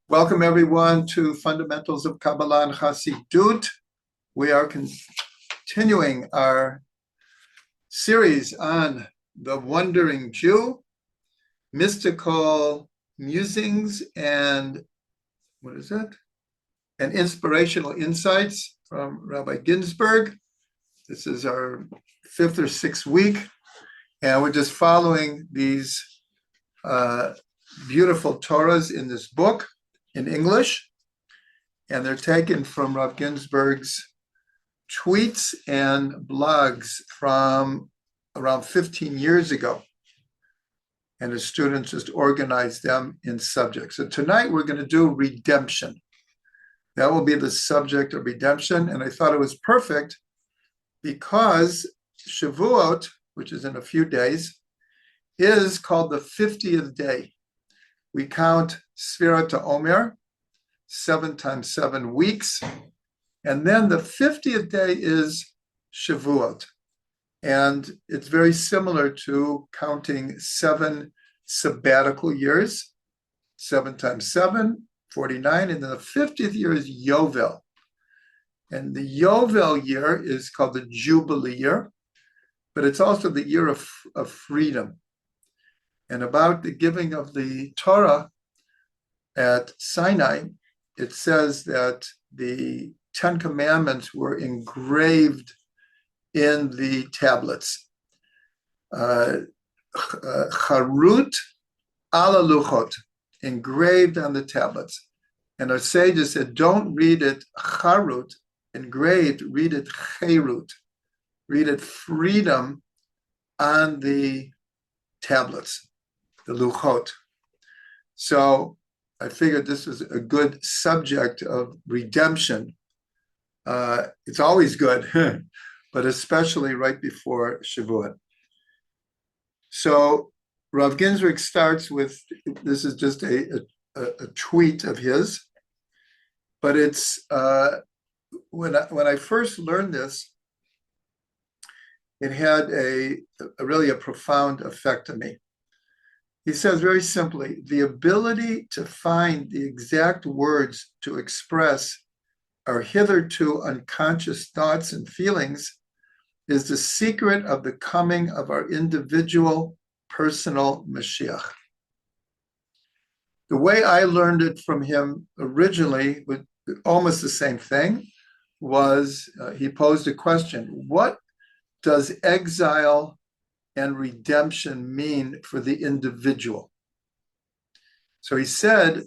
Welcome everyone to Fundamentals of Kabbalah and Chassidut. We are continuing our series on the Wandering Jew, mystical musings and and inspirational insights from Rabbi Ginsburgh. This is our fifth or sixth week, and we're just following these beautiful Torahs in this book in English, and they're taken from Rav Ginsburgh's tweets and blogs from around 15 years ago. And his students just organized them in subjects. So tonight we're going to do redemption. That will be the subject of redemption. And I thought it was perfect because Shavuot, which is in a few days, is called the 50th day. We count Sfira to Omer, 7 times 7 weeks. And then the 50th day is Shavuot. And it's very similar to counting 7 sabbatical years, 7 times 7, 49. And then the 50th year is Yovel. And the Yovel year is called the Jubilee year, but it's also the year of freedom. And about the giving of the Torah at Sinai, it says that the 10 Commandments were engraved in the tablets. Charut ala luchot, engraved on the tablets. And our sages said, don't read it charut, engraved, read it cherut, read it freedom on the tablets, the luchot. So I figured this was a good subject of redemption. It's always good, but especially right before Shavuot. So Rav Ginsburgh starts with, this is just a tweet of his, but it's, when I first learned this, it had really a profound effect on me. He says very simply, the ability to find the exact words to express our hitherto unconscious thoughts and feelings is the secret of the coming of our individual personal Mashiach. The way I learned it from him originally, with almost the same thing, was he posed a question: what does exile and redemption mean for the individual? So he said,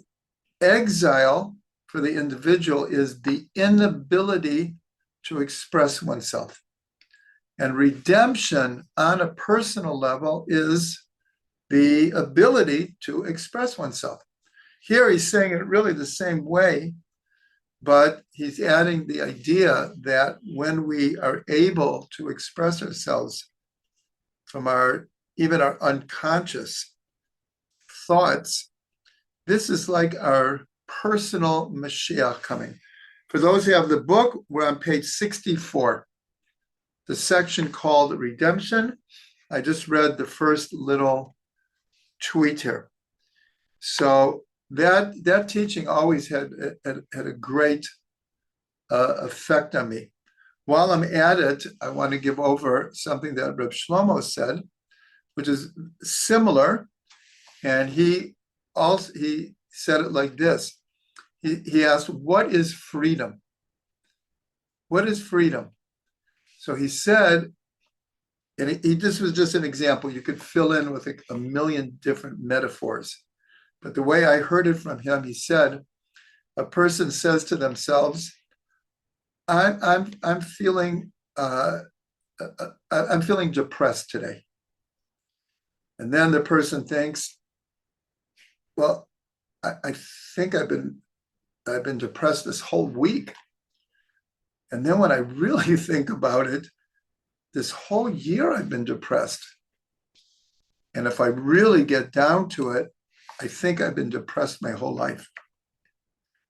exile for the individual is the inability to express oneself. And redemption on a personal level is the ability to express oneself. Here he's saying it really the same way, but he's adding the idea that when we are able to express ourselves from even our unconscious thoughts, this is like our personal Mashiach coming. For those who have the book, we're on page 64, the section called Redemption. I just read the first little tweet here. So that teaching always had a great effect on me. While I'm at it, I want to give over something that Reb Shlomo said, which is similar, and he said it like this. He asked, what is freedom? What is freedom? So he said, and this was just an example. You could fill in with a million different metaphors. But the way I heard it from him, he said, a person says to themselves, I'm feeling depressed today. And then the person thinks, well, I think I've been depressed this whole week. And then when I really think about it, this whole year I've been depressed. And if I really get down to it, I think I've been depressed my whole life.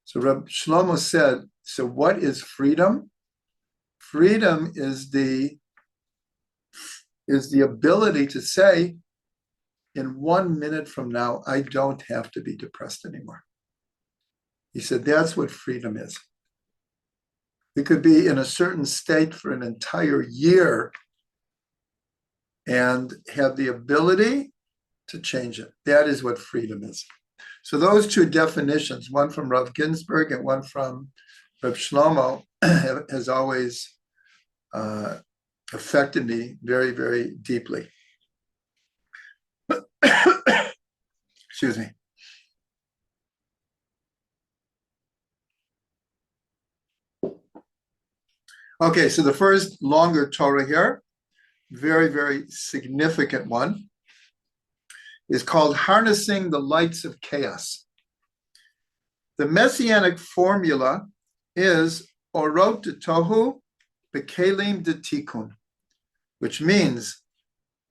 So Reb Shlomo said, so what is freedom? Freedom is the ability to say, in 1 minute from now, I don't have to be depressed anymore. He said, that's what freedom is. We could be in a certain state for an entire year and have the ability to change it. That is what freedom is. So those two definitions, one from Rav Ginsburgh and one from Rav Shlomo, has always affected me very, very deeply. Excuse me. Okay, so the first longer Torah here, very, very significant one, is called Harnessing the Lights of Chaos. The Messianic formula is Orot de-Tohu, be-Kelim, de-Tikkun, which means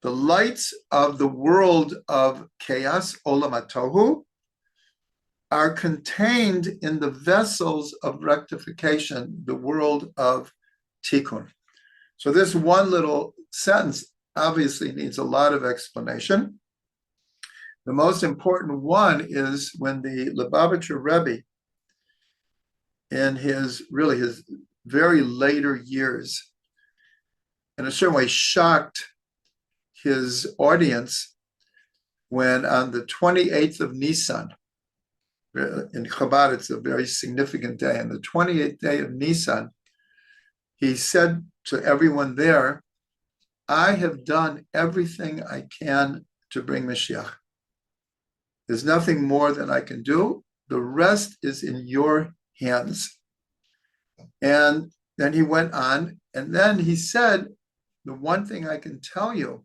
the lights of the world of chaos, olam ha-tohu, are contained in the vessels of rectification, the world of tikkun. So this one little sentence obviously needs a lot of explanation. The most important one is when the Lubavitcher Rebbe, in his very later years, in a certain way shocked his audience when on the 28th of Nisan, in Chabad, it's a very significant day, on the 28th day of Nisan, he said to everyone there, I have done everything I can to bring Mashiach. There's nothing more that I can do. The rest is in your hands. And then he went on, and then he said, the one thing I can tell you,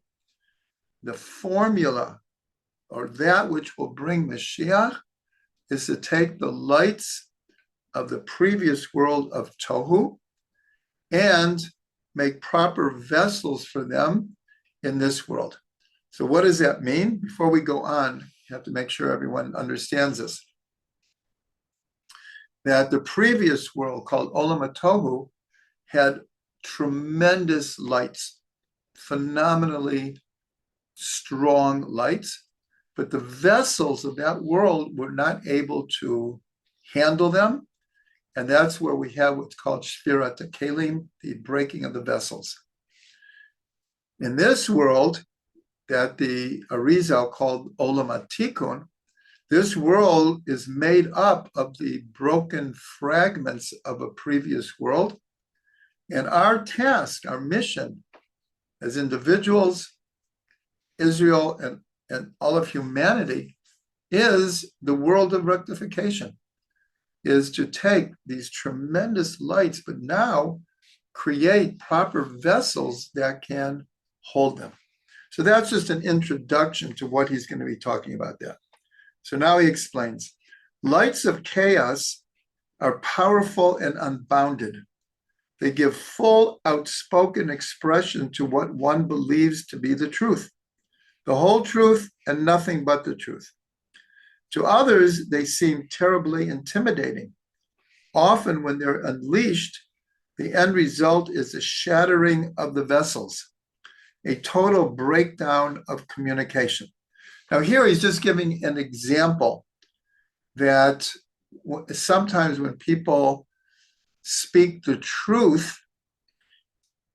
the formula or that which will bring Mashiach is to take the lights of the previous world of Tohu and make proper vessels for them in this world. So what does that mean? Before we go on, you have to make sure everyone understands this. That the previous world, called Olam HaTohu, had tremendous lights, phenomenally strong lights, but the vessels of that world were not able to handle them. And that's where we have what's called Shvirat HaKelim, the breaking of the vessels. In this world, that the Arizal called Olam HaTikkun, this world is made up of the broken fragments of a previous world. And our task, our mission as individuals, Israel, and all of humanity is the world of rectification, is to take these tremendous lights, but now create proper vessels that can hold them. So that's just an introduction to what he's going to be talking about there. So now he explains, lights of chaos are powerful and unbounded. They give full, outspoken expression to what one believes to be the truth, the whole truth and nothing but the truth. To others, they seem terribly intimidating. Often when they're unleashed, the end result is a shattering of the vessels, a total breakdown of communication. Now here he's just giving an example that sometimes when people speak the truth,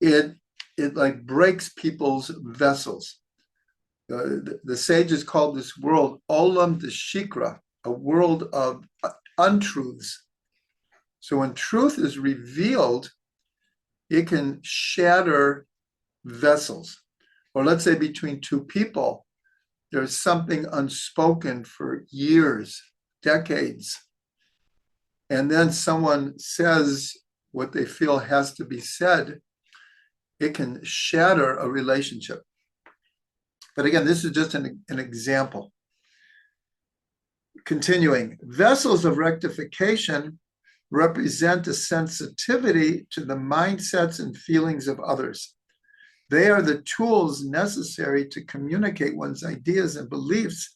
it like breaks people's vessels. The sages called this world Olam de Shikra, a world of untruths. So when truth is revealed, it can shatter vessels. Or let's say between two people, there's something unspoken for years, decades. And then someone says what they feel has to be said, it can shatter a relationship. But again, this is just an example. Continuing, vessels of rectification represent a sensitivity to the mindsets and feelings of others. They are the tools necessary to communicate one's ideas and beliefs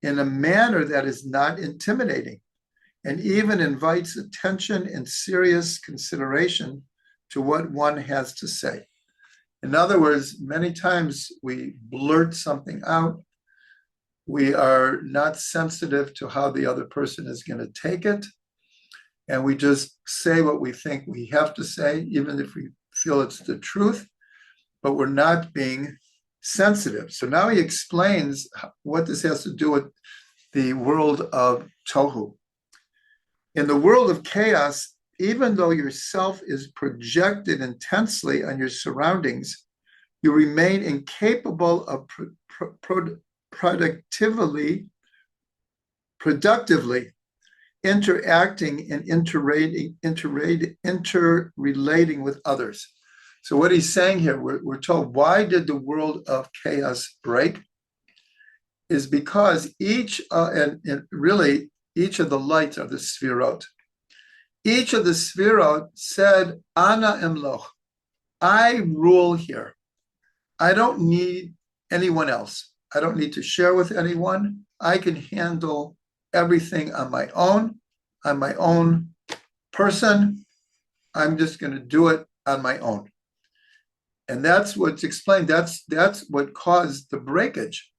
in a manner that is not intimidating and even invites attention and serious consideration to what one has to say. In other words, many times we blurt something out. We are not sensitive to how the other person is going to take it. and we just say what we think we have to say, even if we feel it's the truth, but we're not being sensitive. So now he explains what this has to do with the world of Tohu. In the world of chaos, even though yourself is projected intensely on your surroundings, you remain incapable of productively interacting and interrelating with others. So what he's saying here, we're told, why did the world of chaos break? Is because each of the lights are the Sfirot. Each of the Sfirot said, Ana Emloch, I rule here. I don't need anyone else. I don't need to share with anyone. I can handle everything on my own. I'm my own person. I'm just going to do it on my own. And that's what's explained. That's what caused the breakage,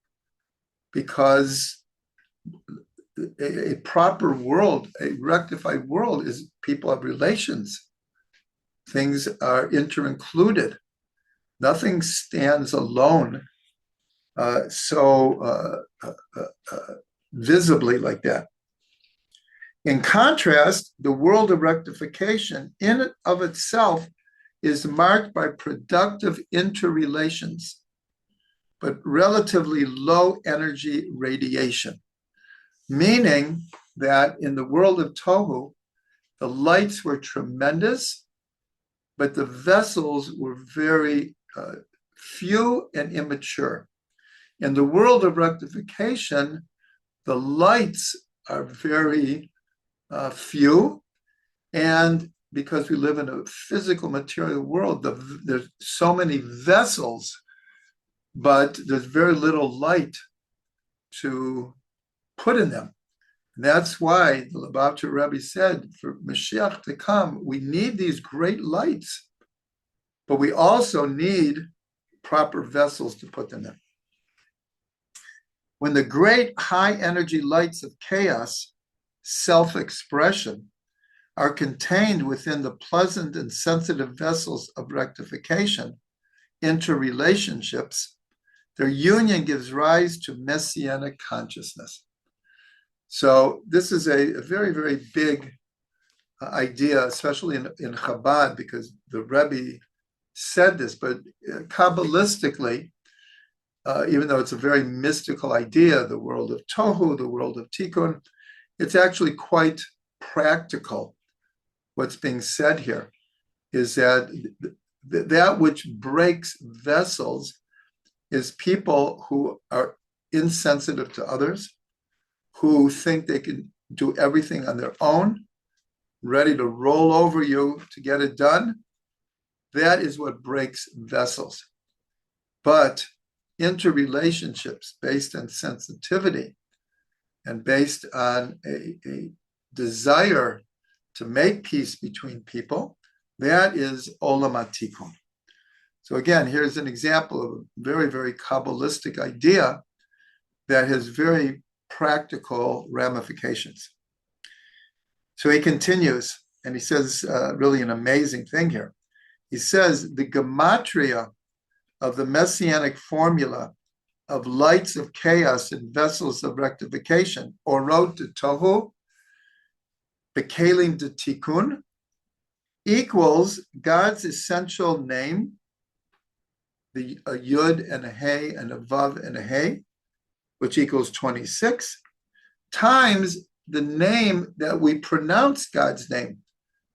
because a proper world, a rectified world, is people have relations. Things are inter-included. Nothing stands alone so visibly like that. In contrast, the world of rectification in and of itself is marked by productive interrelations, but relatively low energy radiation, meaning that in the world of Tohu, the lights were tremendous, but the vessels were very few and immature. In the world of rectification, the lights are very few, and because we live in a physical material world, there's so many vessels, but there's very little light to put in them. And that's why the Lubavitcher Rebbe said, for Mashiach to come, we need these great lights, but we also need proper vessels to put them in. When the great high energy lights of chaos, self-expression, are contained within the pleasant and sensitive vessels of rectification, interrelationships, their union gives rise to Messianic consciousness. So this is a very, very big idea, especially in Chabad, because the Rebbe said this, but Kabbalistically, even though it's a very mystical idea, the world of Tohu, the world of Tikkun, it's actually quite practical. What's being said here is that that which breaks vessels is people who are insensitive to others, who think they can do everything on their own, ready to roll over you to get it done. That is what breaks vessels. But interrelationships based on sensitivity and based on a desire to make peace between people, that is Olam HaTikkun. So again, here's an example of a very, very Kabbalistic idea that has very practical ramifications. So he continues, and he says really an amazing thing here. He says the Gematria of the Messianic formula of lights of chaos and vessels of rectification, Orot de-Tohu, be-Kelim de-Tikkun, equals God's essential name, a Yud and a Hey and a Vav and a Hey, which equals 26, times the name that we pronounce God's name,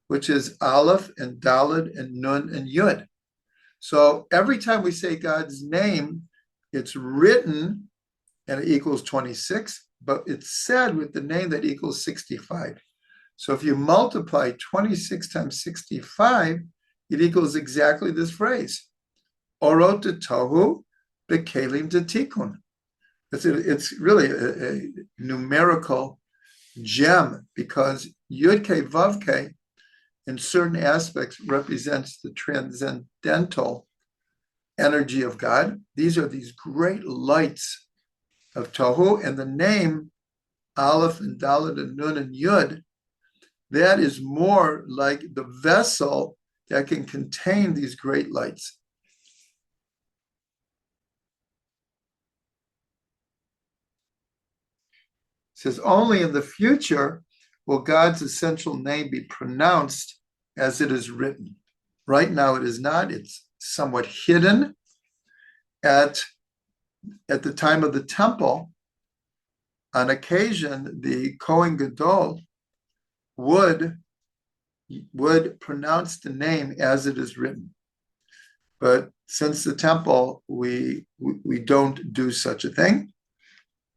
which is Aleph and Daled and Nun and Yud. So every time we say God's name, it's written and it equals 26, but it's said with the name that equals 65. So if you multiply 26 times 65, it equals exactly this phrase, Orot de-Tohu, be-Kelim de-Tikkun. It's really a numerical gem, because Yud K Vav K in certain aspects represents the transcendental energy of God. These are these great lights of Tohu, and the name Aleph and Dalet and Nun and Yud that is more like the vessel that can contain these great lights. It says, only in the future will God's essential name be pronounced as it is written. Right now it is not. It's somewhat hidden. At the time of the temple, on occasion, the Kohen Gadol would pronounce the name as it is written. But since the temple, we don't do such a thing.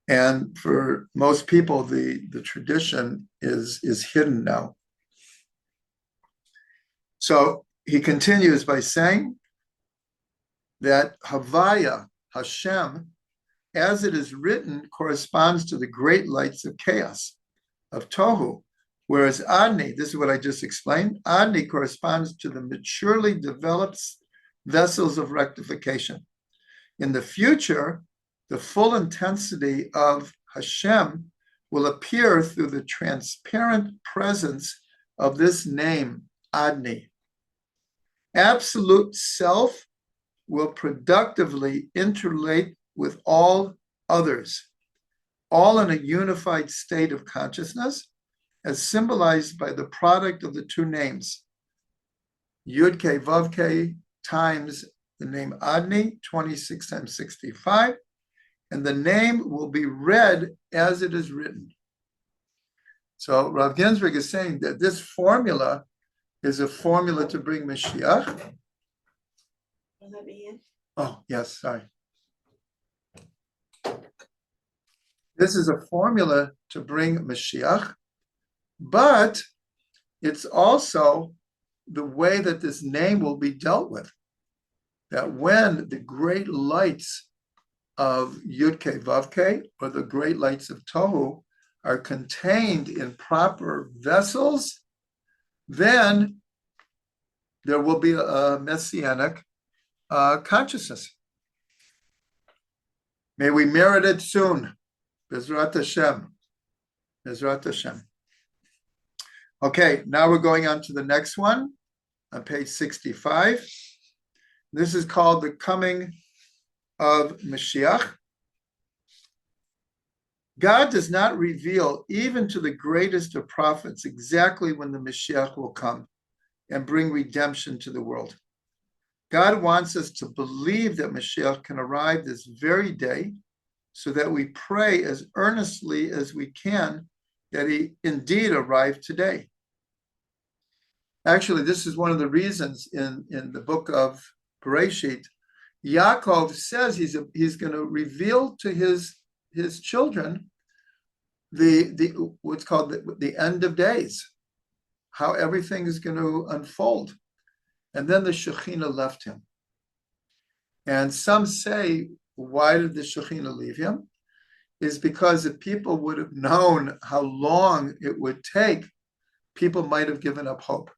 And for most people, the tradition is hidden now. So he continues by saying that Havaya, Hashem, as it is written, corresponds to the great lights of chaos, of Tohu, whereas Adni, this is what I just explained, Adni corresponds to the maturely developed vessels of rectification. In the future, the full intensity of Hashem will appear through the transparent presence of this name, Adni. Absolute self will productively interrelate with all others, all in a unified state of consciousness, as symbolized by the product of the two names, Yud-K, Vav-K, times the name Adni, 26 times 65, and the name will be read as it is written. So Rav Ginsburgh is saying that this formula is a formula to bring Mashiach. Will that be it? Oh, yes, sorry. This is a formula to bring Mashiach, but it's also the way that this name will be dealt with. That when the great lights of Yud-K, Vav-K, or the great lights of Tohu, are contained in proper vessels, then there will be a Messianic consciousness. May we merit it soon. Bezrat Hashem. Bezrat Hashem. Okay, now we're going on to the next one on page 65. This is called the coming of Mashiach. God does not reveal, even to the greatest of prophets, exactly when the Mashiach will come and bring redemption to the world. God wants us to believe that Mashiach can arrive this very day, so that we pray as earnestly as we can that he indeed arrive today. Actually, this is one of the reasons in the book of Bereshit, Yaakov says he's going to reveal to his children the what's called the end of days, how everything is going to unfold. And then the Shekhinah left him. And some say, why did the Shekhinah leave him? Is because if people would have known how long it would take, people might have given up hope.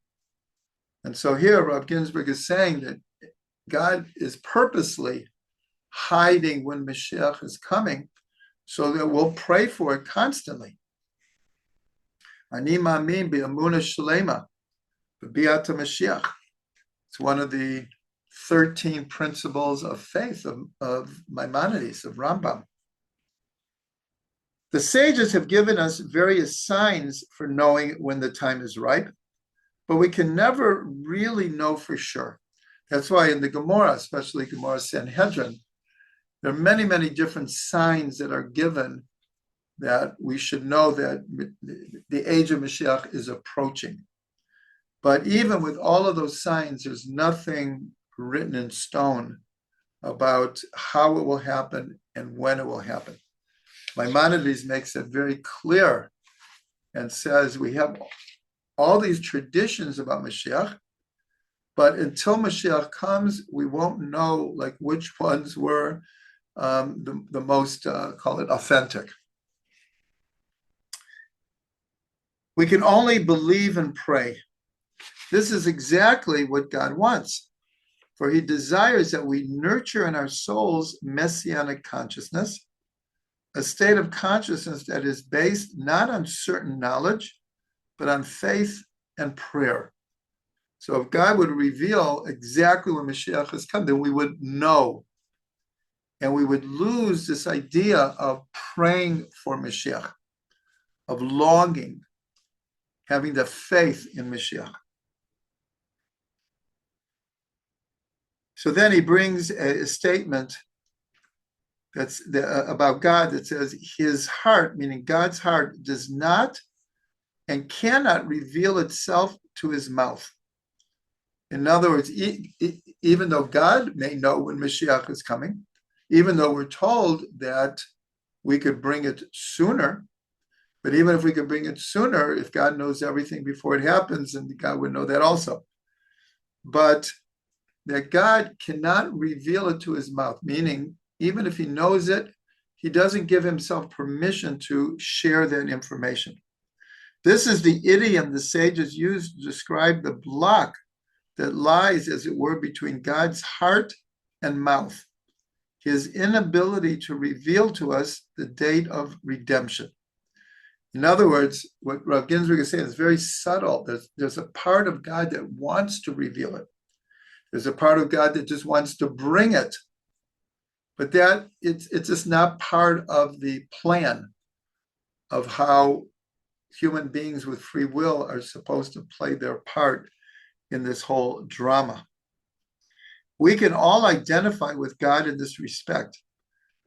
And so here, Rav Ginsburgh is saying that God is purposely hiding when Mashiach is coming, so that we'll pray for it constantly. Ani ma'amin be'amunah shlema b'bi'at Mashiach. It's one of the 13 principles of faith of Maimonides, of Rambam. The sages have given us various signs for knowing when the time is ripe, but we can never really know for sure. That's why in the Gemara, especially Gemara Sanhedrin, there are many, many different signs that are given that we should know that the age of Mashiach is approaching. But even with all of those signs, there's nothing written in stone about how it will happen and when it will happen. Maimonides makes it very clear and says we have all these traditions about Mashiach, but until Mashiach comes, we won't know like which ones were the most, call it, authentic. We can only believe and pray. This is exactly what God wants, for he desires that we nurture in our souls Messianic consciousness, a state of consciousness that is based not on certain knowledge, but on faith and prayer. So if God would reveal exactly when Mashiach has come, then we would know. And we would lose this idea of praying for Mashiach, of longing, having the faith in Mashiach. So then he brings a statement that's about God that says his heart, meaning God's heart, does not and cannot reveal itself to his mouth. In other words, even though God may know when Mashiach is coming, even though we're told that we could bring it sooner, but even if we could bring it sooner, if God knows everything before it happens, then God would know that also. But that God cannot reveal it to his mouth, meaning even if he knows it, he doesn't give himself permission to share that information. This is the idiom the sages use to describe the block that lies, as it were, between God's heart and mouth, his inability to reveal to us the date of redemption. In other words, what Rav Ginsburgh is saying is very subtle. There's a part of God that wants to reveal it. There's a part of God that just wants to bring it. But that it's just not part of the plan of how human beings with free will are supposed to play their part in this whole drama. We can all identify with God in this respect.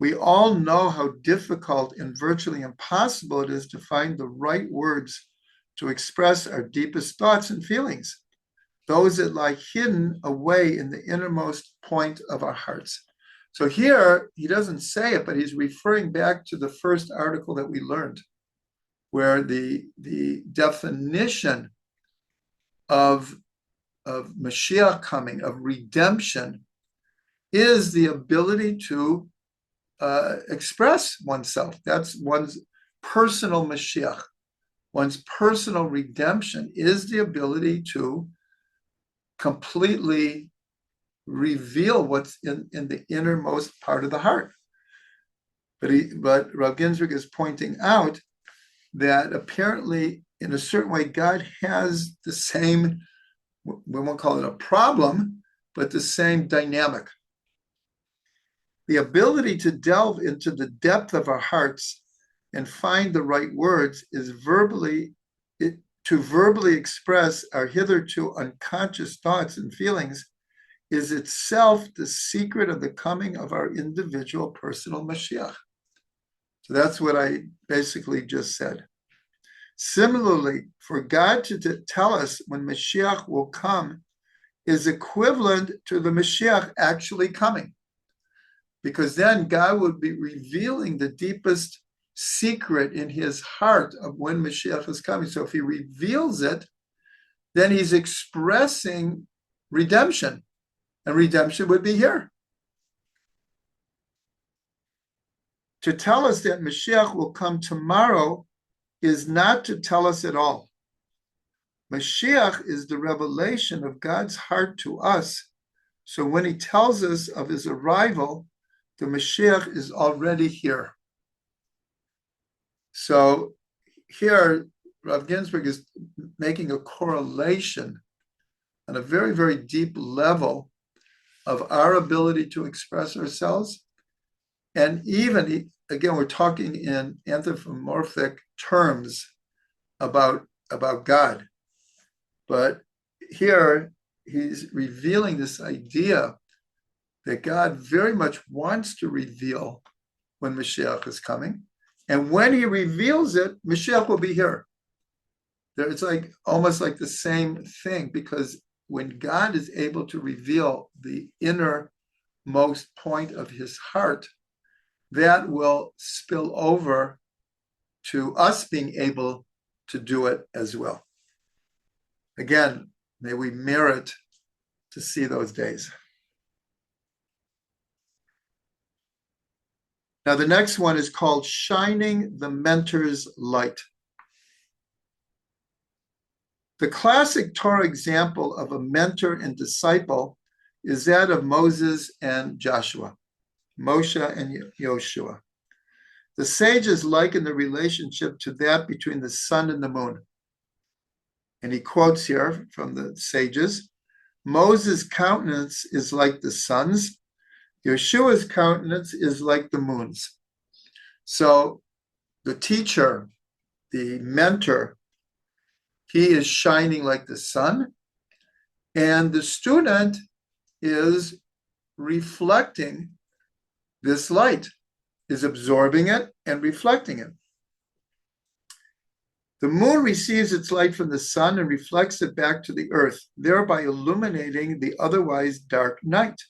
We all know how difficult and virtually impossible it is to find the right words to express our deepest thoughts and feelings, those that lie hidden away in the innermost point of our hearts. So here, he doesn't say it, but he's referring back to the first article that we learned, where the definition of Mashiach coming, of redemption, is the ability to express oneself. That's one's personal Mashiach. One's personal redemption is the ability to completely reveal what's in the innermost part of the heart. But Rav Ginsburgh is pointing out that apparently, in a certain way, God has the same, we won't call it a problem, but the same dynamic. The ability to delve into the depth of our hearts and find the right words is to verbally express our hitherto unconscious thoughts and feelings is itself the secret of the coming of our individual personal Mashiach. So that's what I basically just said. Similarly, for God to tell us when Mashiach will come is equivalent to the Mashiach actually coming, because then God would be revealing the deepest secret in his heart of when Mashiach is coming. So if he reveals it, then he's expressing redemption, and redemption would be here. To tell us that Mashiach will come tomorrow is not to tell us at all. Mashiach is the revelation of God's heart to us. So when he tells us of his arrival, the Mashiach is already here. So here, Rav Ginsburgh is making a correlation on a very, very deep level of our ability to express ourselves. And even, again, we're talking in anthropomorphic terms about God. But here, he's revealing this idea that God very much wants to reveal when Mashiach is coming. And when he reveals it, Mashiach will be here. It's like almost like the same thing, because when God is able to reveal the innermost point of his heart, that will spill over to us being able to do it as well. Again, may we merit to see those days. Now, the next one is called Shining the Mentor's Light. The classic Torah example of a mentor and disciple is that of Moses and Joshua, Moshe and Yoshua. The sages liken the relationship to that between the sun and the moon. And he quotes here from the sages, Moses' countenance is like the sun's, Yeshua's countenance is like the moon's. So the teacher, the mentor, he is shining like the sun, and the student is reflecting this light, is absorbing it and reflecting it. The moon receives its light from the sun and reflects it back to the earth, thereby illuminating the otherwise dark night.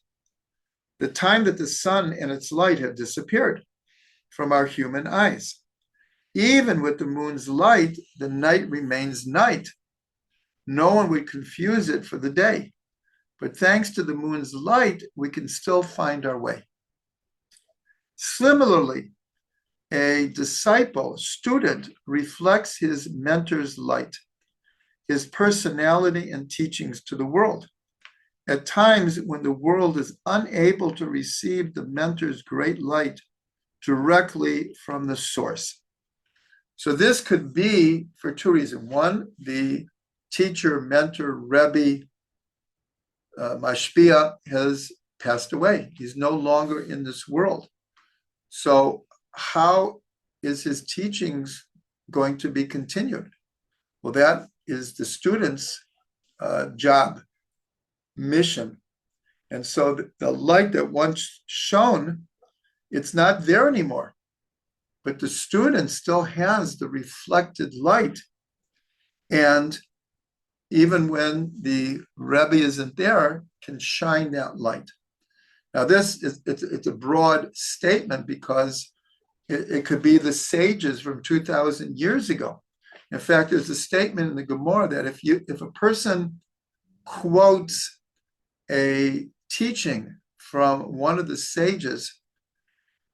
The time that the sun and its light have disappeared from our human eyes. Even with the moon's light, the night remains night. No one would confuse it for the day. But thanks to the moon's light, we can still find our way. Similarly, a disciple, student, reflects his mentor's light, his personality and teachings to the world. At times when the world is unable to receive the mentor's great light directly from the source. So this could be for two reasons. One, the teacher, mentor, Rebbe, Mashpia has passed away. He's no longer in this world. So how is his teachings going to be continued? Well, that is the student's job, mission. And so the light that once shone, it's not there anymore. But the student still has the reflected light. And even when the Rebbe isn't there, can shine that light. Now, it's a broad statement because it could be the sages from 2,000 years ago. In fact, there's a statement in the Gemara that if a person quotes a teaching from one of the sages,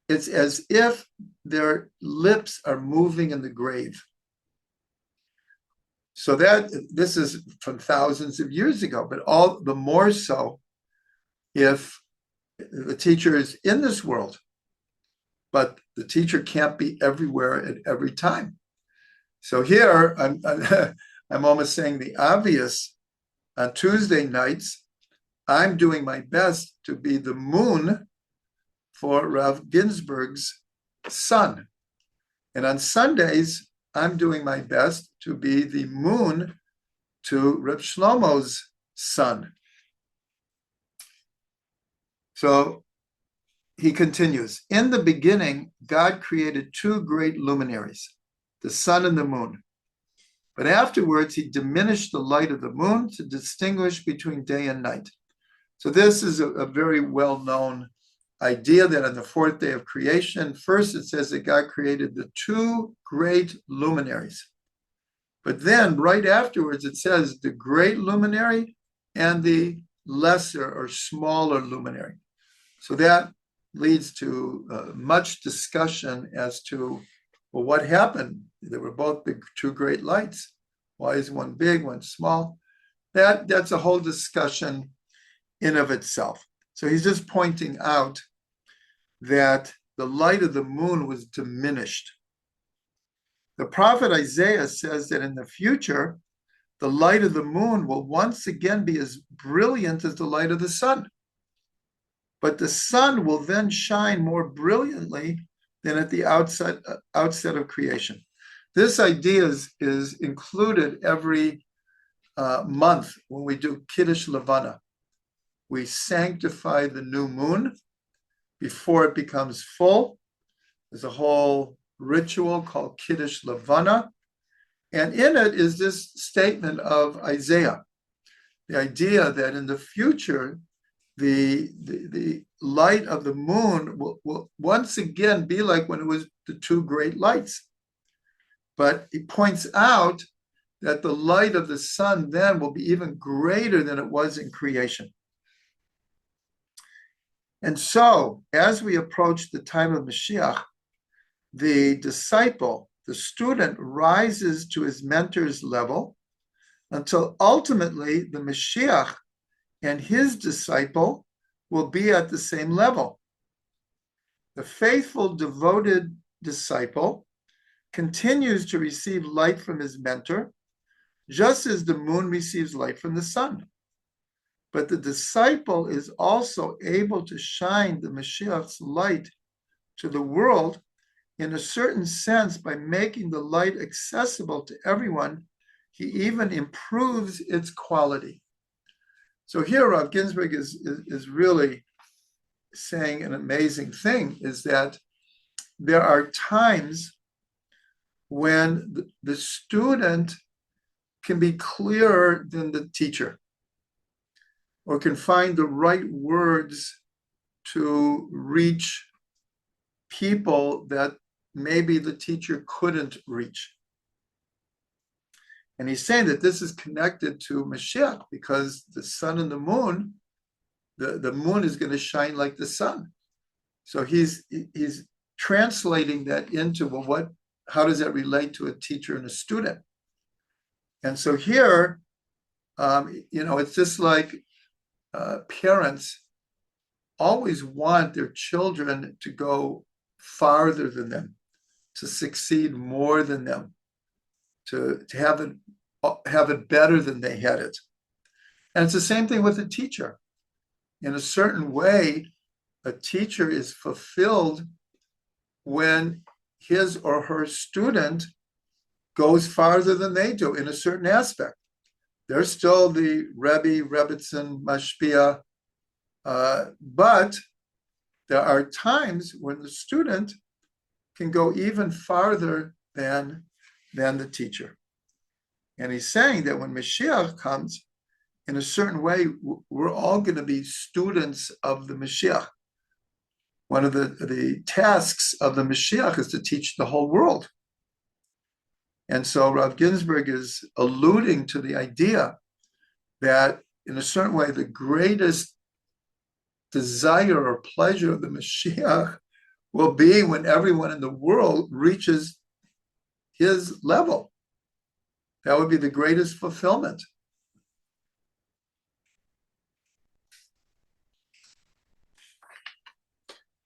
it's as if their lips are moving in the grave. So this is from thousands of years ago, but all the more so if the teacher is in this world, but the teacher can't be everywhere at every time. So here, I'm almost saying the obvious. On Tuesday nights, I'm doing my best to be the moon for Rav Ginsburgh's son. And on Sundays, I'm doing my best to be the moon to Reb Shlomo's son. So he continues, in the beginning, God created two great luminaries, the sun and the moon. But afterwards, he diminished the light of the moon to distinguish between day and night. So this is a very well-known idea that on the fourth day of creation, first it says that God created the two great luminaries. But then right afterwards, it says the great luminary and the lesser or smaller luminary. So that leads to much discussion as to, well, what happened? They were both the two great lights. Why is one big, one small? That's a whole discussion in of itself. So he's just pointing out that the light of the moon was diminished. The prophet Isaiah says that in the future, the light of the moon will once again be as brilliant as the light of the sun. But the sun will then shine more brilliantly than at the outset of creation. This idea is included every month when we do Kiddush Levana. We sanctify the new moon before it becomes full. There's a whole ritual called Kiddush Levana. And in it is this statement of Isaiah, the idea that in the future, the light of the moon will once again be like when it was the two great lights. But he points out that the light of the sun then will be even greater than it was in creation. And so, as we approach the time of Mashiach, the disciple, the student, rises to his mentor's level until ultimately the Mashiach and his disciple will be at the same level. The faithful, devoted disciple continues to receive light from his mentor just as the moon receives light from the sun. But the disciple is also able to shine the Mashiach's light to the world in a certain sense by making the light accessible to everyone. He even improves its quality. So here Rav Ginsburgh is really saying an amazing thing, is that there are times when the student can be clearer than the teacher, or can find the right words to reach people that maybe the teacher couldn't reach. And he's saying that this is connected to Mashiach, because the sun and the moon, the moon is going to shine like the sun. So he's translating that into, well, how does that relate to a teacher and a student? And so here, it's just like parents always want their children to go farther than them, to succeed more than them, to have it better than they had it. And it's the same thing with a teacher. In a certain way, a teacher is fulfilled when his or her student goes farther than they do in a certain aspect. They're still the Rebbe, Rebbitzin, Mashpia, but there are times when the student can go even farther than the teacher. And he's saying that when Mashiach comes, in a certain way, we're all going to be students of the Mashiach. One of the tasks of the Mashiach is to teach the whole world. And so Rav Ginsburgh is alluding to the idea that in a certain way, the greatest desire or pleasure of the Mashiach will be when everyone in the world reaches his level. That would be the greatest fulfillment.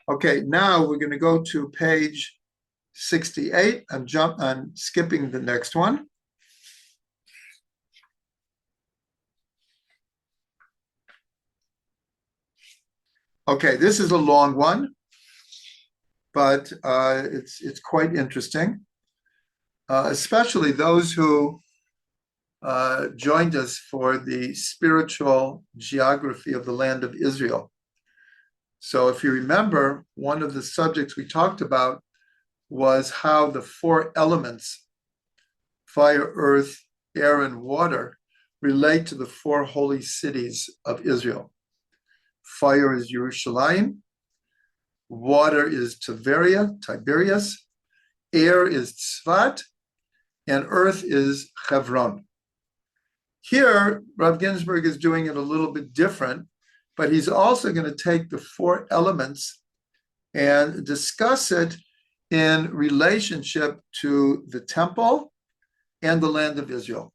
Okay, now we're going to go to page 68. I'm skipping the next one. Okay, this is a long one, but it's quite interesting, especially those who joined us for the spiritual geography of the land of Israel. So if you remember, one of the subjects we talked about was how the four elements, fire, earth, air, and water, relate to the four holy cities of Israel. Fire is Yerushalayim, water is Tiberias, air is Tzfat, and earth is Hebron. Here, Rav Ginsburgh is doing it a little bit different, but he's also going to take the four elements and discuss it in relationship to the temple and the land of Israel.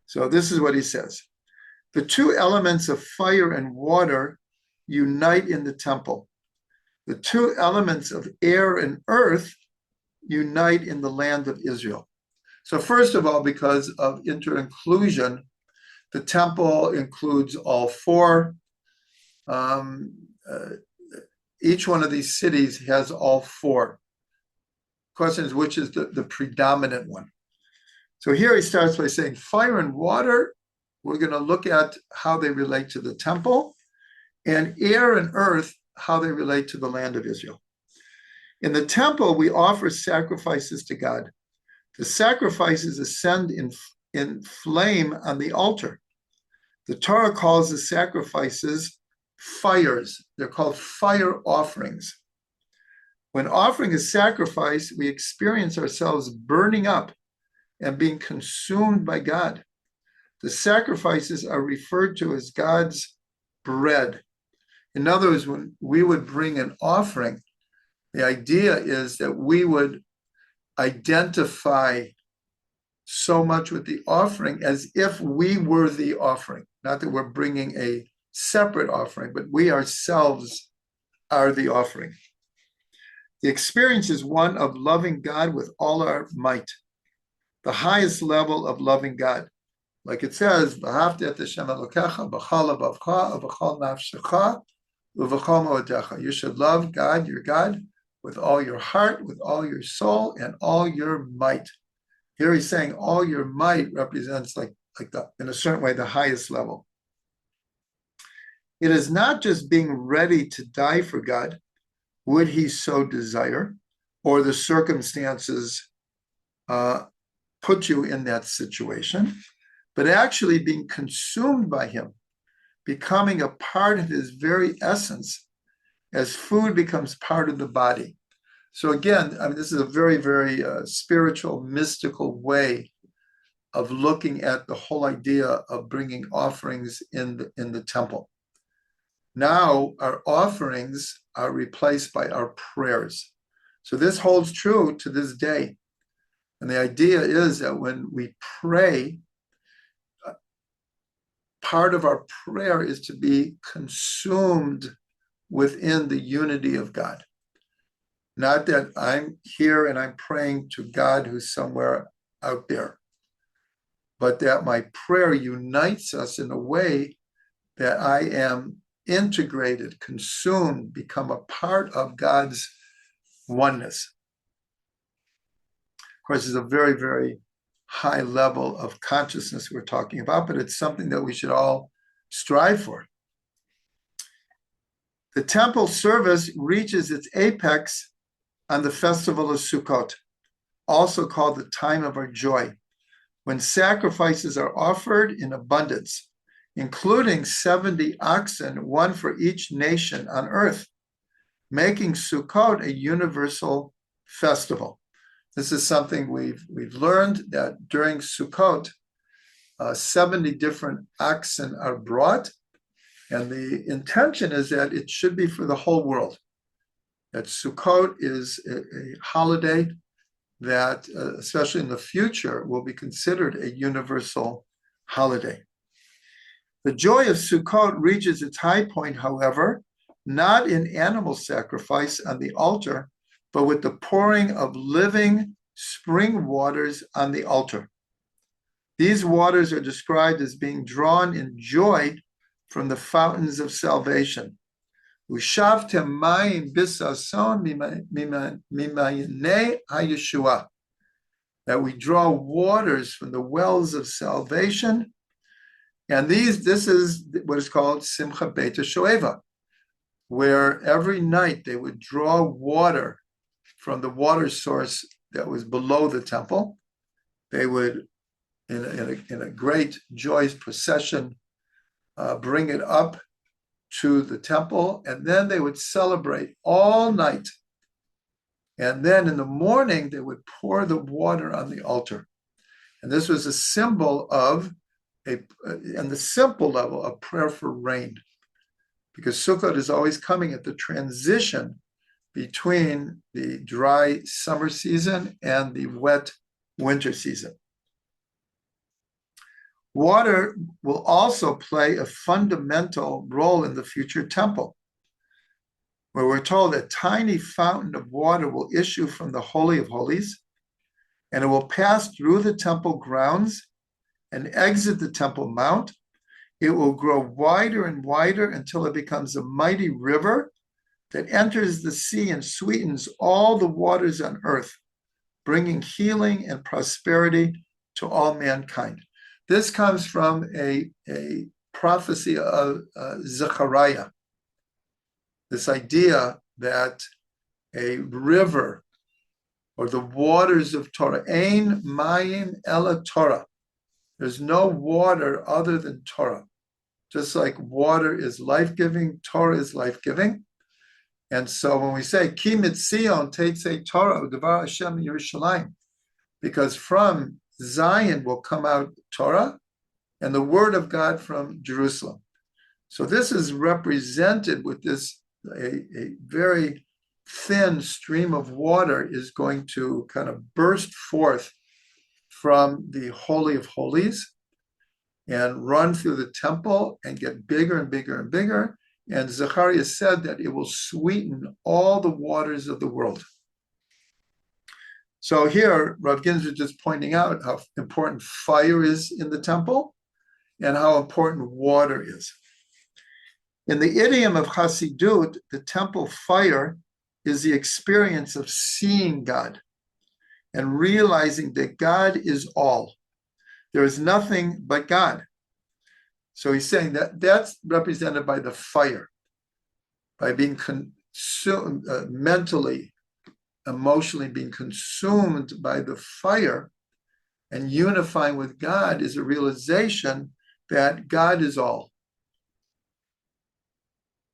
So this is what he says. The two elements of fire and water unite in the temple. The two elements of air and earth unite in the land of Israel. So first of all, because of inter-inclusion, the temple includes all four. Each one of these cities has all four. The question is, which is the predominant one? So here he starts by saying fire and water, we're going to look at how they relate to the temple, and air and earth, how they relate to the land of Israel. In the temple, we offer sacrifices to God. The sacrifices ascend in flame on the altar. The Torah calls the sacrifices fires. They're called fire offerings. When offering a sacrifice, we experience ourselves burning up and being consumed by God. The sacrifices are referred to as God's bread. In other words, when we would bring an offering, the idea is that we would identify so much with the offering as if we were the offering. Not that we're bringing a separate offering, but we ourselves are the offering. The experience is one of loving God with all our might. the highest level of loving God. Like it says, "V'ahavta et Hashem Elokecha b'chol lebavcha u'v'chol nafshecha u'v'chol moedecha." You should love God, your God, with all your heart, with all your soul, and all your might. Here he's saying all your might represents like the, in a certain way, the highest level. It is not just being ready to die for God, would he so desire, or the circumstances put you in that situation, but actually being consumed by him, becoming a part of his very essence as food becomes part of the body. So again, I mean, this is a very, very spiritual, mystical way of looking at the whole idea of bringing offerings in the temple. Now our offerings are replaced by our prayers. So this holds true to this day. And the idea is that when we pray, part of our prayer is to be consumed within the unity of God. Not that I'm here and I'm praying to God who's somewhere out there, but that my prayer unites us in a way that I am integrated, consumed, become a part of God's oneness. Of course, it's a very, very high level of consciousness we're talking about, but it's something that we should all strive for. The temple service reaches its apex on the festival of Sukkot, also called the time of our joy, when sacrifices are offered in abundance, including 70 oxen, one for each nation on earth, making Sukkot a universal festival. This is something we've learned, that during Sukkot, 70 different oxen are brought, and the intention is that it should be for the whole world. That Sukkot is a holiday that, especially in the future, will be considered a universal holiday. The joy of Sukkot reaches its high point, however, not in animal sacrifice on the altar, but with the pouring of living spring waters on the altar. These waters are described as being drawn in joy from the fountains of salvation. Ushavtem mayim bisason mimayinei hayeshua. That we draw waters from the wells of salvation. And this is what is called Simcha Beit Shoeva, where every night they would draw water from the water source that was below the temple. They would, in a great joyous procession, bring it up to the temple, and then they would celebrate all night. And then in the morning, they would pour the water on the altar. And this was a symbol of and the simple level of prayer for rain, because Sukkot is always coming at the transition between the dry summer season and the wet winter season. Water will also play a fundamental role in the future temple, where we're told a tiny fountain of water will issue from the Holy of Holies, and it will pass through the temple grounds and exit the Temple Mount. It will grow wider and wider until it becomes a mighty river that enters the sea and sweetens all the waters on earth, bringing healing and prosperity to all mankind. This comes from a prophecy of Zechariah, this idea that a river, or the waters of Torah, ein mayim ela Torah, there's no water other than Torah. Just like water is life-giving, Torah is life-giving. And so when we say, Ki mitzion teitzei Torah, Devar Hashem Yerushalayim, because from Zion will come out Torah and the word of God from Jerusalem. So this is represented with this, a very thin stream of water is going to kind of burst forth from the Holy of Holies and run through the temple and get bigger and bigger and bigger. And Zechariah said that it will sweeten all the waters of the world. So here, Rav Ginsburgh is just pointing out how important fire is in the temple and how important water is. In the idiom of Chassidut, the temple fire is the experience of seeing God and realizing that God is all. There is nothing but God. So he's saying that that's represented by the fire, by being consumed mentally, emotionally being consumed by the fire, and unifying with God is a realization that God is all.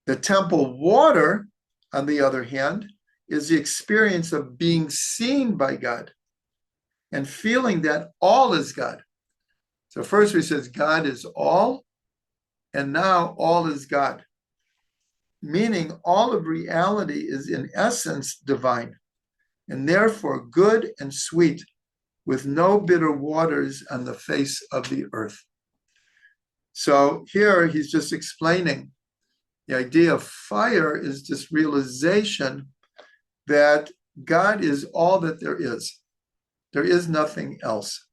The temple water, on the other hand, is the experience of being seen by God and feeling that all is God. So first he says God is all, and now all is God, meaning all of reality is in essence divine, and therefore good and sweet, with no bitter waters on the face of the earth. So here he's just explaining the idea of fire is this realization that God is all that there is. There is nothing else.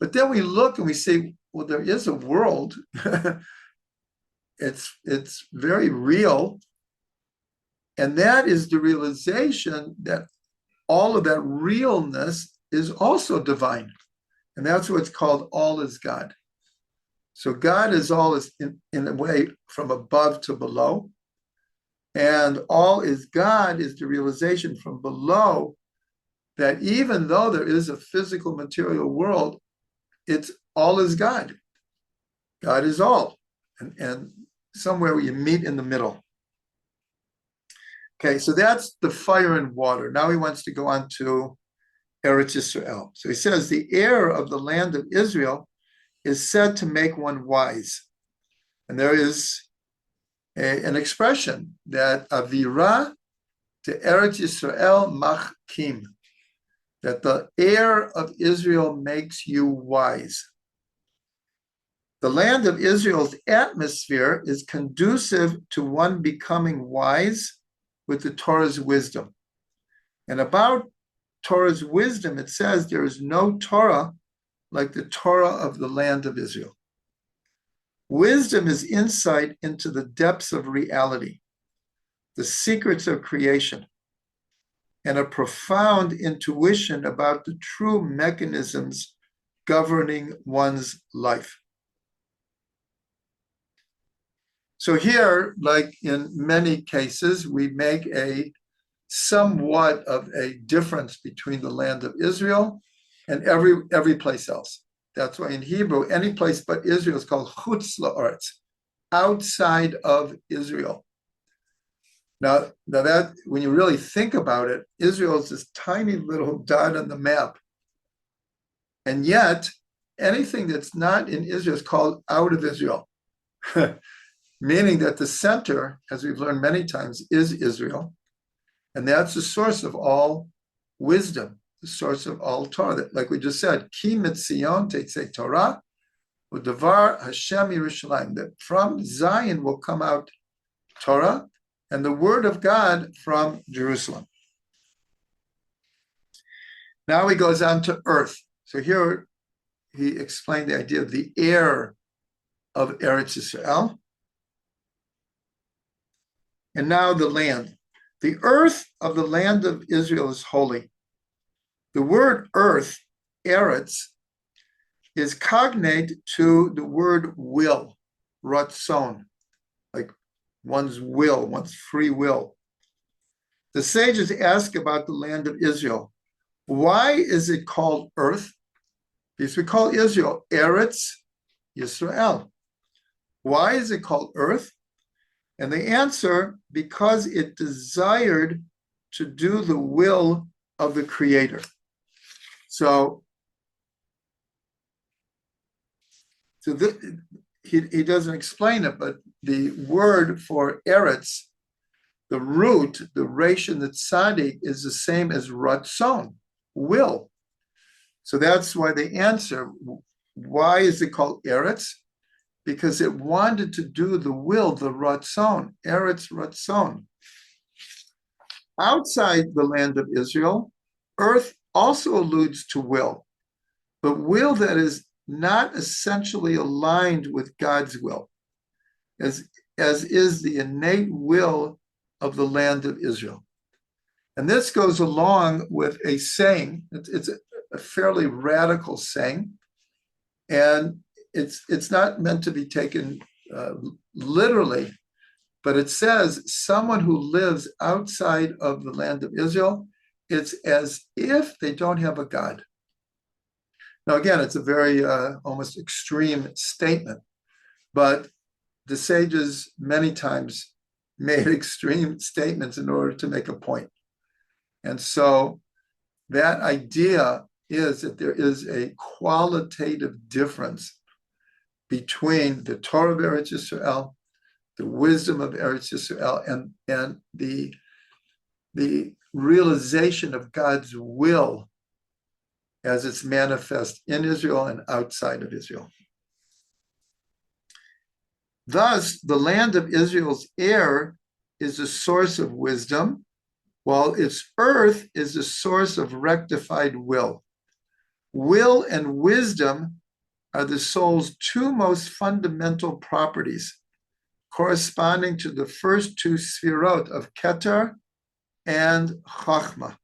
But then we look and we say, well, there is a world. It's very real. And that is the realization that all of that realness is also divine. And that's what's called all is God. So God is all is in a way from above to below. And all is God is the realization from below that even though there is a physical material world, it's all is God. God is all. And somewhere you meet in the middle. Okay, so that's the fire and water. Now he wants to go on to Eretz Yisrael. So he says, the air of the land of Israel is said to make one wise. And there is an expression that Avira to Eretz Yisrael machkim, that the air of Israel makes you wise. The land of Israel's atmosphere is conducive to one becoming wise with the Torah's wisdom. And about Torah's wisdom, it says there is no Torah like the Torah of the land of Israel. Wisdom is insight into the depths of reality, the secrets of creation, and a profound intuition about the true mechanisms governing one's life. So here, like in many cases, we make a somewhat of a difference between the land of Israel and every place else. That's why in Hebrew, any place but Israel is called chutz la'aretz, outside of Israel. Now that, when you really think about it, Israel is this tiny little dot on the map. And yet, anything that's not in Israel is called out of Israel. Meaning that the center, as we've learned many times, is Israel. And that's the source of all wisdom, the source of all Torah. That, like we just said, Ki mitzion tetzei Torah, u'davar Hashem Yerushalayim, that from Zion will come out Torah and the word of God from Jerusalem. Now he goes on to earth. So here he explained the idea of the air of Eretz Yisrael. And now the land. The earth of the land of Israel is holy. The word earth, Eretz, is cognate to the word will, ratzon, like one's will, one's free will. The sages ask about the land of Israel. Why is it called earth? Because we call Israel Eretz Yisrael. Why is it called earth? And the answer, because it desired to do the will of the Creator. So he doesn't explain it, but the word for Eretz, the root, the resh and the tzadik, is the same as ratzon, will. So that's why they answer, why is it called Eretz? Because it wanted to do the will, the ratzon, Eretz ratzon. Outside the land of Israel, earth also alludes to will, but will that is not essentially aligned with God's will, as is the innate will of the land of Israel. And this goes along with a saying. It's a fairly radical saying, and it's not meant to be taken literally, but it says someone who lives outside of the land of Israel, it's as if they don't have a God. Now, again, it's a very almost extreme statement, but the sages many times made extreme statements in order to make a point. And so that idea is that there is a qualitative difference between the Torah of Eretz Yisrael, the wisdom of Eretz Yisrael, and the realization of God's will as it's manifest in Israel and outside of Israel. Thus, the land of Israel's air is a source of wisdom, while its earth is a source of rectified will. Will and wisdom are the soul's two most fundamental properties, corresponding to the first two sfirot of Keter and Chachma.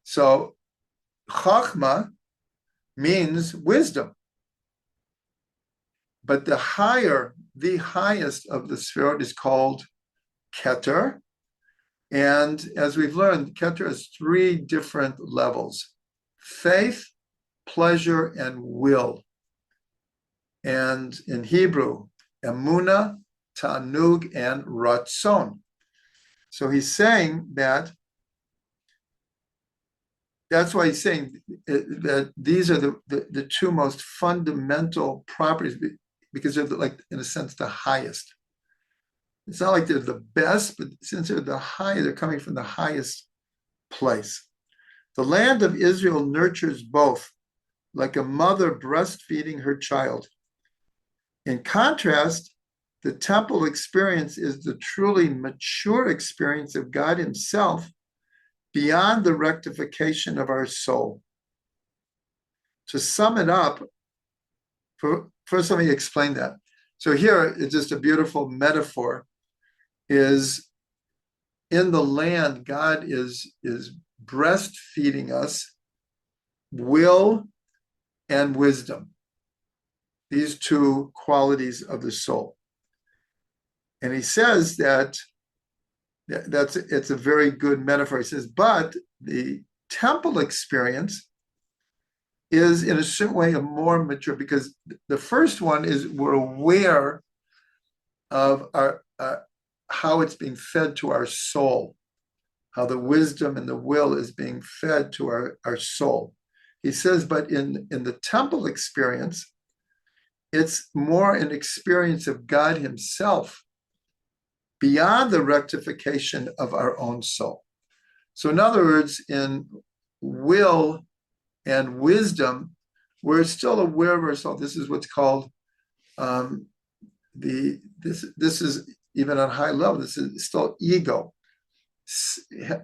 So, Chachma means wisdom. But the highest of the sfirot is called Keter. And as we've learned, Keter has three different levels: faith, pleasure, and will. And in Hebrew, Emunah, Ta'anug, and Ratzon. So he's saying that's why he's saying that these are the two most fundamental properties, because they're like, in a sense, the highest. It's not like they're the best, but since they're the high, they're coming from the highest place. The land of Israel nurtures both, like a mother breastfeeding her child. In contrast, the temple experience is the truly mature experience of God himself beyond the rectification of our soul. To sum it up, first let me explain that. So here, it's just a beautiful metaphor, is in the land, God is breastfeeding us will and wisdom, these two qualities of the soul. And he says that it's a very good metaphor. He says, but the temple experience is in a certain way a more mature, because the first one is we're aware of our how it's being fed to our soul, how the wisdom and the will is being fed to our soul. He says, but in the temple experience, it's more an experience of God himself beyond the rectification of our own soul. So in other words, in will and wisdom, we're still aware of ourselves. This is what's called this is even on high level. This is still ego,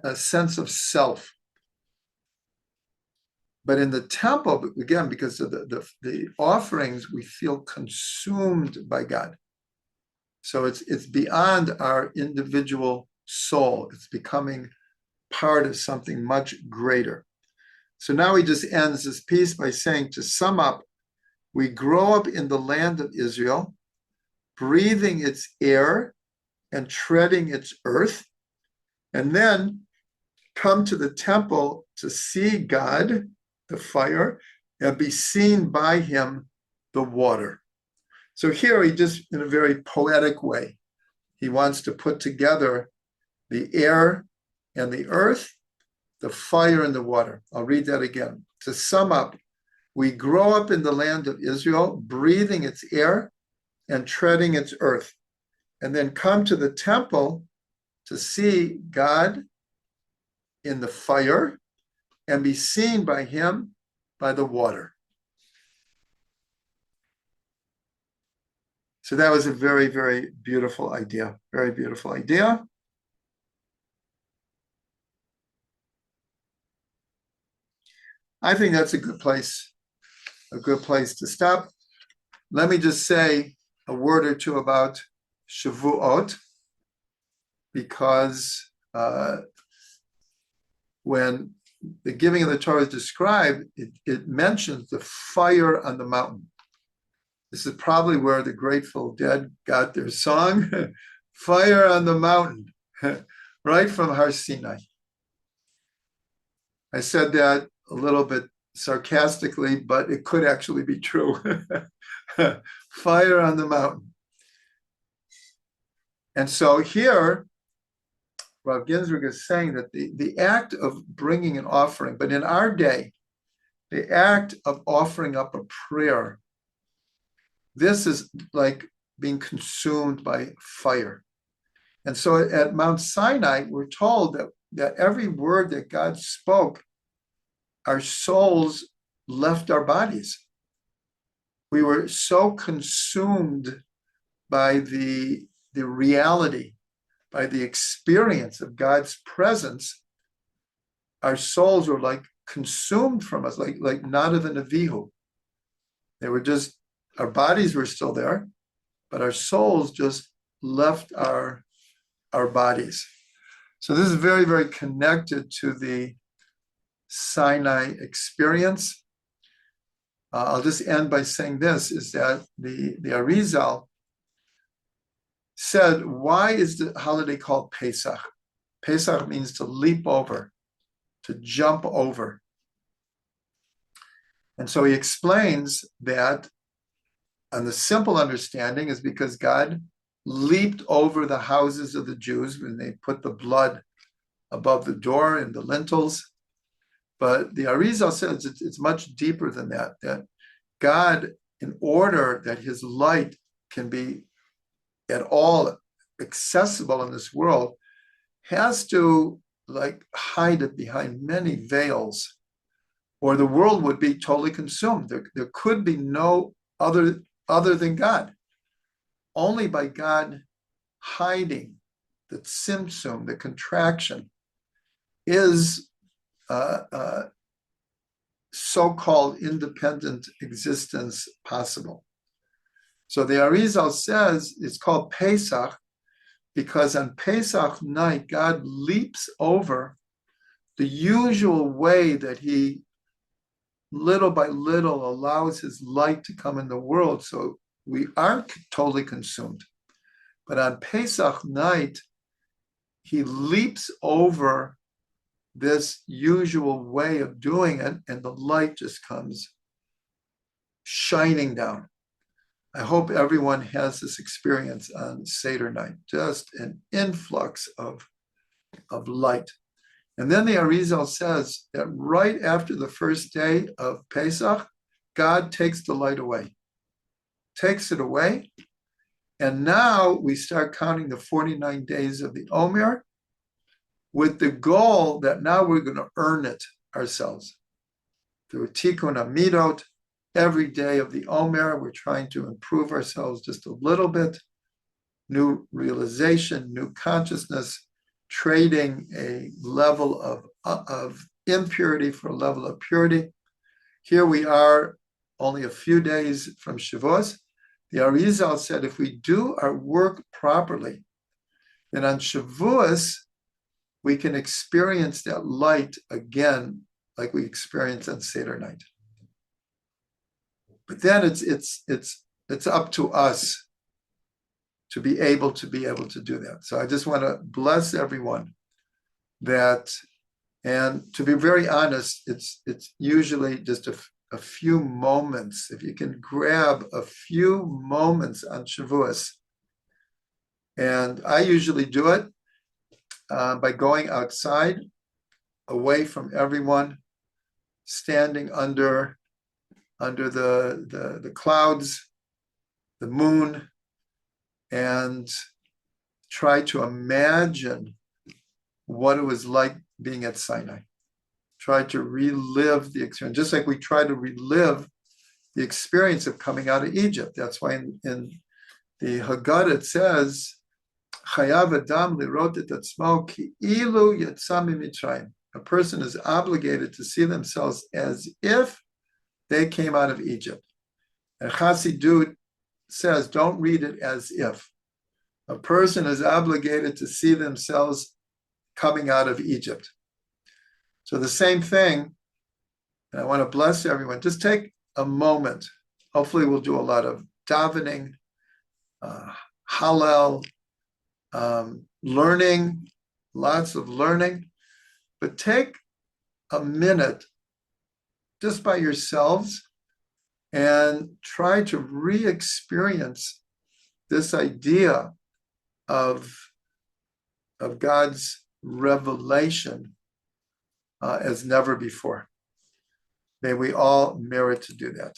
a sense of self. But in the temple, again, because of the offerings, we feel consumed by God. So it's beyond our individual soul. It's becoming part of something much greater. So now he just ends this piece by saying, to sum up, we grow up in the land of Israel, breathing its air and treading its earth, and then come to the temple to see God, the fire, and be seen by him, the water. So here he just, in a very poetic way, he wants to put together the air and the earth, the fire and the water. I'll read that again. To sum up, we grow up in the land of Israel, breathing its air and treading its earth, and then come to the temple to see God in the fire and be seen by him by the water. So that was a very, very beautiful idea. Very beautiful idea. I think that's a good place to stop. Let me just say a word or two about Shavuot, because when the giving of the Torah is described, it mentions the fire on the mountain. This is probably where the Grateful Dead got their song, Fire on the Mountain, right from Har Sinai. I said that a little bit sarcastically, but it could actually be true. Fire on the mountain. And so here, Rabbi Ginsburgh is saying that the act of bringing an offering, but in our day, the act of offering up a prayer, this is like being consumed by fire. And so at Mount Sinai, we're told that every word that God spoke, our souls left our bodies. We were so consumed by the reality, by the experience of God's presence, our souls were like consumed from us, like Nadav and Avihu. They were just, our bodies were still there, but our souls just left our bodies. So this is very, very connected to the Sinai experience. I'll just end by saying this, is that the Arizal said, why is the holiday called Pesach? Pesach means to leap over, to jump over. And so he explains that, and the simple understanding is because God leaped over the houses of the Jews when they put the blood above the door and the lintels. But the Arizal says it's much deeper than that, that God, in order that his light can be at all accessible in this world, has to like hide it behind many veils, or the world would be totally consumed. There could be no other than God. Only by God hiding the tzimtzum, the contraction, is so-called independent existence possible. So the Arizal says it's called Pesach because on Pesach night, God leaps over the usual way that he little by little allows his light to come in the world, so we aren't totally consumed. But on Pesach night, he leaps over this usual way of doing it, and the light just comes shining down. I hope everyone has this experience on Seder night, just an influx of light. And then the Arizal says that right after the first day of Pesach, God takes the light away, takes it away. And now we start counting the 49 days of the Omer with the goal that now we're going to earn it ourselves. Through Tikkun Amidot, every day of the Omer, we're trying to improve ourselves just a little bit. New realization, new consciousness, trading a level of impurity for a level of purity. Here we are only a few days from Shavuot. The Arizal said if we do our work properly, then on Shavuot, we can experience that light again like we experienced on Seder night. But then it's up to us to be able to do that. So I just want to bless everyone that, and to be very honest, it's usually just a few moments. If you can grab a few moments on Shavuos, and I usually do it by going outside, away from everyone, standing under the clouds, the moon, and try to imagine what it was like being at Sinai. Try to relive the experience, just like we try to relive the experience of coming out of Egypt. That's why in the Haggadah it says, Chayav Adam lirot et atzmo ki'ilu yatsa miMitzrayim. a person is obligated to see themselves as if they came out of Egypt. And Chassidut says, don't read it as if. A person is obligated to see themselves coming out of Egypt. So the same thing, and I want to bless everyone, just take a moment. Hopefully we'll do a lot of davening, hallel, learning, lots of learning, but take a minute just by yourselves and try to re-experience this idea of God's revelation as never before. May we all merit to do that.